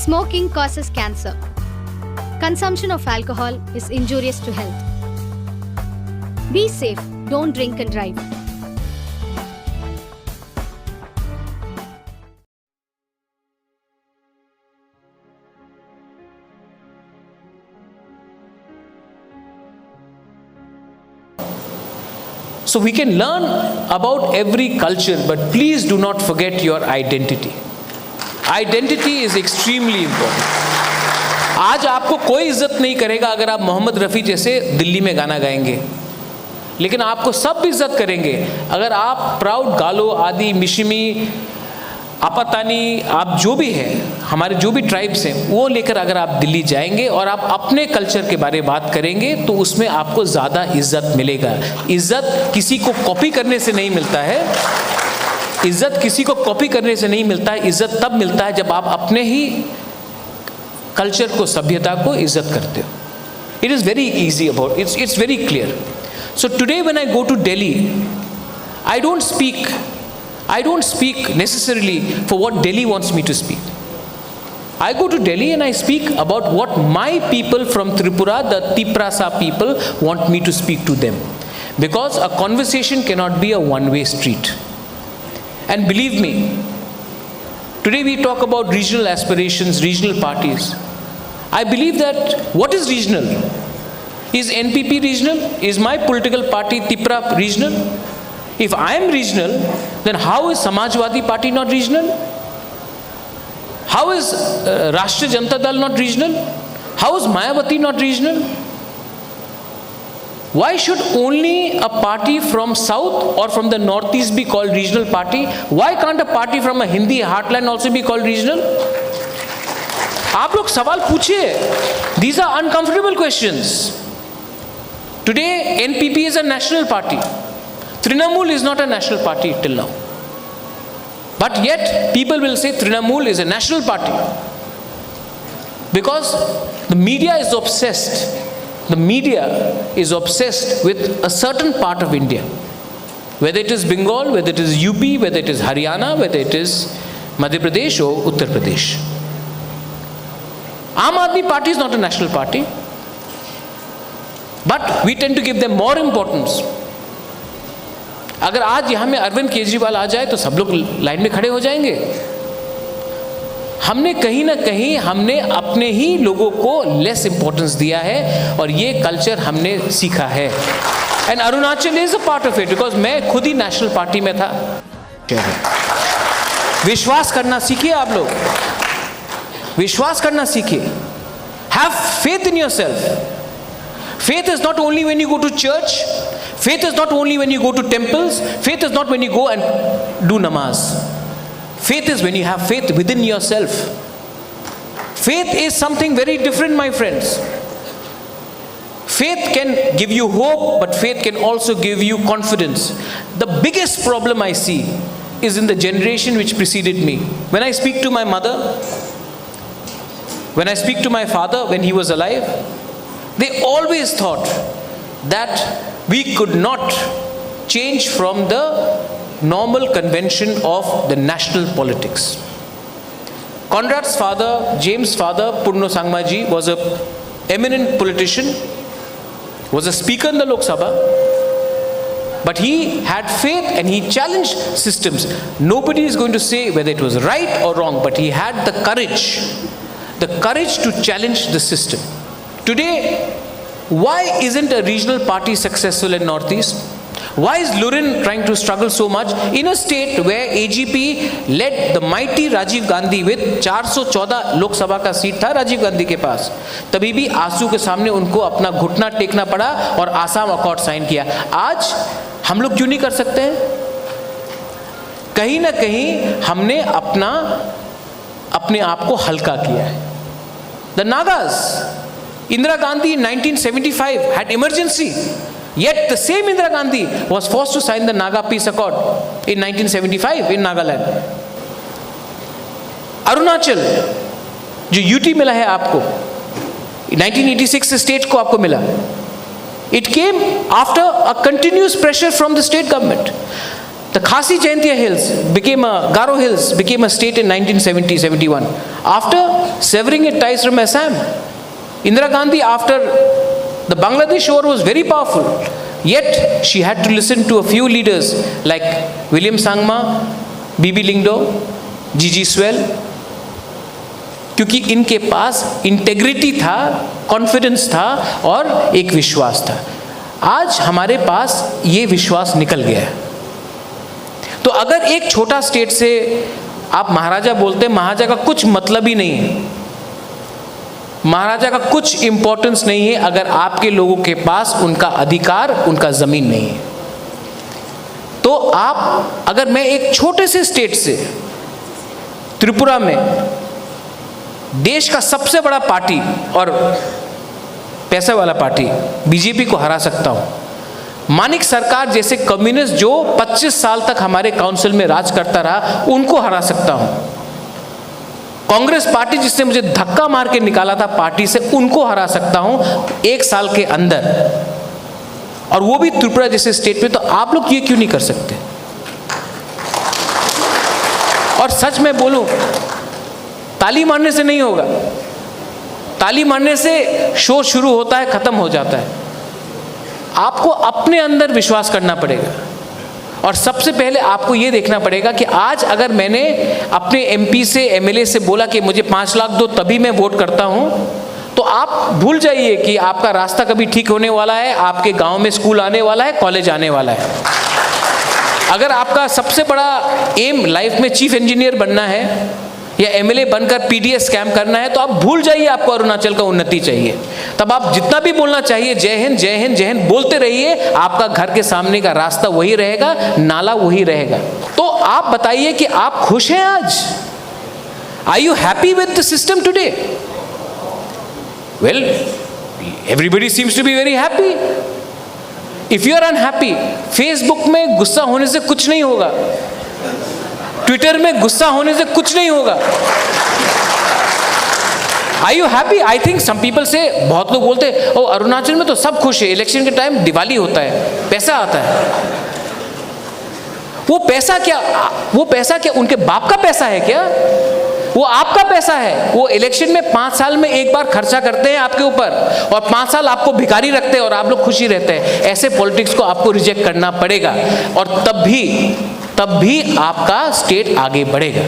Smoking causes cancer. Consumption of alcohol is injurious to health. Be safe, don't drink and drive. So we can learn about every culture, but please do not forget your identity. Identity is extremely important. आज आपको कोई इज्जत नहीं करेगा अगर आप मोहम्मद रफ़ी जैसे दिल्ली में गाना गाएंगे, लेकिन आपको सब इज्जत करेंगे अगर आप प्राउड गालो आदि मिशिमी आपतानी आप जो भी हैं, हमारे जो भी ट्राइब्स हैं, वो लेकर अगर आप दिल्ली जाएंगे और आप अपने कल्चर के बारे में बात करेंगे तो उसमें आपको ज़्यादा इज्जत मिलेगा। इज्जत किसी को कॉपी करने से नहीं मिलता है, इज्जत किसी को कॉपी करने से नहीं मिलता है। इज्जत तब मिलता है जब आप अपने ही कल्चर को, सभ्यता को इज्जत करते हो। It is very easy about it's very clear. So today when I go to Delhi, I don't speak necessarily for what Delhi wants me to speak. I go to Delhi and I speak about what my people from Tripura, the Tiprasa people, want me to speak to them. Because a conversation cannot be a one-way street. And believe me, today we talk about regional aspirations, regional parties. I believe that what is regional? Is NPP regional? Is my political party Tipra regional? If I am regional, then how is Samajwadi Party not regional? How is Rashtriya Janata Dal not regional? How is Mayawati not regional? Why should only a party from south or from the northeast be called regional party? Why can't a party from a Hindi heartland also be called regional? आप लोग सवाल पूछिए. These are uncomfortable questions. Today NPP is a national party. Trinamool is not a national party till now. But yet people will say Trinamool is a national party. Because the media is obsessed. The media is obsessed with a certain part of India. Whether it is Bengal, whether it is UP, whether it is Haryana, whether it is Madhya Pradesh or Uttar Pradesh. Aam Aadmi Party is not a national party. But we tend to give them more importance. अगर आज यहाँ में अरविंद केजरीवाल आ जाए तो सब लोग line में खड़े हो जाएंगे। हमने कहीं ना कहीं हमने अपने ही लोगों को लेस इंपॉर्टेंस दिया है और ये कल्चर हमने सीखा है। And Arunachal is a part of it, because मैं खुद ही नेशनल पार्टी में था। विश्वास करना सीखिए आप लोग, विश्वास करना सीखिए। Have faith in yourself. Faith is not only when you go to church. Faith is not only when you go to temples. Faith is not when you go and do namaz. Faith is when you have faith within yourself. Faith is something very different, my friends. Faith can give you hope, but faith can also give you confidence. The biggest problem I see is in the generation which preceded me. When I speak to my mother, when I speak to my father when he was alive, they always thought that we could not change from the normal convention of the national politics. Conrad's father, James' father, Purno Sangmaji, was an eminent politician, was a speaker in the Lok Sabha, but he had faith and he challenged systems. Nobody is going to say whether it was right or wrong, but he had the courage to challenge the system. Today, why isn't a regional party successful in Northeast? Why is Lurin trying to struggle so much in a state where AGP led the mighty Rajiv Gandhi with 414 लोक सभा का seat था राजीव गांधी के पास, तभी भी आंसू के सामने उनको अपना घुटना टेकना पड़ा और आसाम अकॉर्ड साइन किया। आज हम लोग क्यों नहीं कर सकते हैं? कहीं ना कहीं हमने अपने आप को हल्का किया है। The Nagas, Indira Gandhi in 1975 had emergency, yet the same Indira Gandhi was forced to sign the Naga Peace Accord in 1975 in Nagaland. Arunachal, जो यूटी मिला है आपको, 1986 से स्टेट को आपको मिला, it came after a continuous pressure from the state government. The Khasi Jaintia Hills became Garo Hills became a state in 1970-71 after severing its ties from Assam. Indira Gandhi, after the Bangladesh war, was very powerful. Yet she had to listen to a few leaders like William Sangma, Bibi Lingdo, Gigi Swell, क्योंकि इनके पास integrity था, confidence था और एक विश्वास था। आज हमारे पास ये विश्वास निकल गया है। तो अगर एक छोटा स्टेट से आप महाराजा बोलते हैं, महाराजा का कुछ मतलब ही नहीं है, महाराजा का कुछ इंपॉर्टेंस नहीं है अगर आपके लोगों के पास उनका अधिकार, उनका जमीन नहीं है। तो आप, अगर मैं एक छोटे से स्टेट से, त्रिपुरा में देश का सबसे बड़ा पार्टी और पैसे वाला पार्टी बीजेपी को हरा सकता हूं, मानिक सरकार जैसे कम्युनिस्ट जो 25 साल तक हमारे काउंसिल में राज करता रहा, उनको हरा सकता हूं। कांग्रेस पार्टी जिसने मुझे धक्का मार के निकाला था पार्टी से, उनको हरा सकता हूं 1 साल के अंदर, और वो भी त्रिपुरा जैसे स्टेट में। तो आप लोग ये क्यों नहीं कर सकते? और सच में बोलूं, ताली मारने से नहीं होगा। ताली मारने से शो शुरू होता है, खत्म हो जाता है। आपको अपने अंदर विश्वास करना पड़ेगा, और सबसे पहले आपको यह देखना पड़ेगा कि आज अगर मैंने अपने एमपी से, एमएलए से बोला कि मुझे 5 लाख दो तभी मैं वोट करता हूं, तो आप भूल जाइए कि आपका रास्ता कभी ठीक होने वाला है, आपके गांव में स्कूल आने वाला है, कॉलेज आने वाला है। अगर आपका सबसे बड़ा एम लाइफ में चीफ इंजीनियर बनना है या एमएलए बनकर पीडीएस स्कैम करना है, तो आप भूल जाइए आपको अरुणाचल का उन्नति चाहिए। तब आप जितना भी बोलना चाहिए जय हिंद जय हिंद जय हिंद बोलते रहिए, आपका घर के सामने का रास्ता वही रहेगा, नाला वही रहेगा। तो आप बताइए कि आप खुश हैं आज? Are you happy with the system today? Well, everybody seems to be very happy. If you are unhappy, Facebook में गुस्सा होने से कुछ नहीं होगा, ट्विटर में गुस्सा होने से कुछ नहीं होगा। Are you happy? I think some people say, बहुत लोग बोलते हैं ओ अरुणाचल में तो सब खुश है, इलेक्शन के टाइम दिवाली होता है, पैसा आता है। वो पैसा क्या उनके बाप का पैसा है क्या? वो आपका पैसा है। वो इलेक्शन में 5 साल में एक बार खर्चा करते हैं आपके ऊपर, और 5 साल आपको भिखारी रखते हैं और आप लोग खुशी रहते हैं। ऐसे पॉलिटिक्स को आपको रिजेक्ट करना पड़ेगा, और तब भी आपका स्टेट आगे बढ़ेगा।